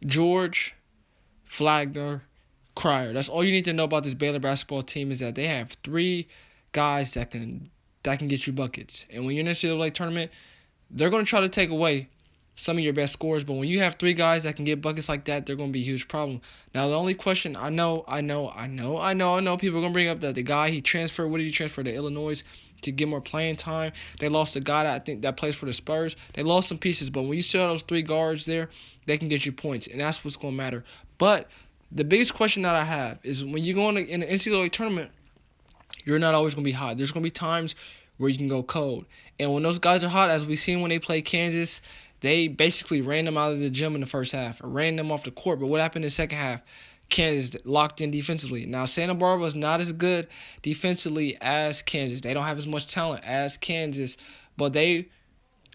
George, Flagler, Cryer. That's all you need to know about this Baylor basketball team is that they have three guys that can get you buckets. And when you're in the NCAA tournament, they're going to try to take away some of your best scores, but when you have three guys that can get buckets like that, they're going to be a huge problem. Now, the only question I know people are going to bring up that the guy he transferred, what did he transfer to Illinois to get more playing time? They lost a guy that I think that plays for the Spurs. They lost some pieces, but when you still have those three guards there, they can get you points, and that's what's going to matter. But the biggest question that I have is when you go in the NCAA tournament, you're not always going to be hot. There's going to be times where you can go cold. And when those guys are hot, as we've seen when they play Kansas, they basically ran them out of the gym in the first half, or ran them off the court. But what happened in the second half? Kansas locked in defensively. Now, Santa Barbara is not as good defensively as Kansas. They don't have as much talent as Kansas, but they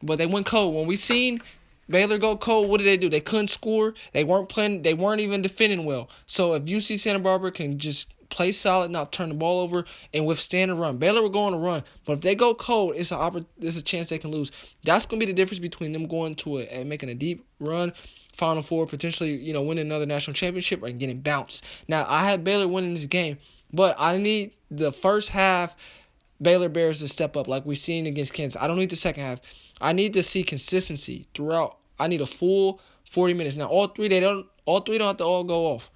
went cold. When we seen Baylor go cold, what did they do? They couldn't score. They weren't playing. They weren't even defending well. So if UC Santa Barbara can just play solid, not turn the ball over, and withstand a run, Baylor will go on a run. But if they go cold, it's a chance they can lose. That's going to be the difference between them going to and making a deep run, Final Four, potentially winning another national championship, or getting bounced. Now, I had Baylor winning this game, but I need the first half Baylor Bears to step up like we've seen against Kansas. I don't need the second half. I need to see consistency throughout. I need a full 40 minutes. Now, all three don't have to all go off.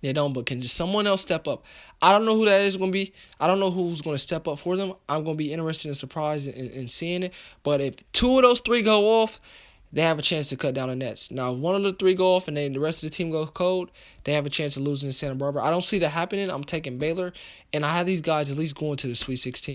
They don't, but can just someone else step up? I don't know who that is going to be. I don't know who's going to step up for them. I'm going to be interested and surprised in seeing it. But if two of those three go off, they have a chance to cut down the nets. Now, if one of the three go off and then the rest of the team goes cold, they have a chance of losing to Santa Barbara. I don't see that happening. I'm taking Baylor, and I have these guys at least going to the Sweet 16.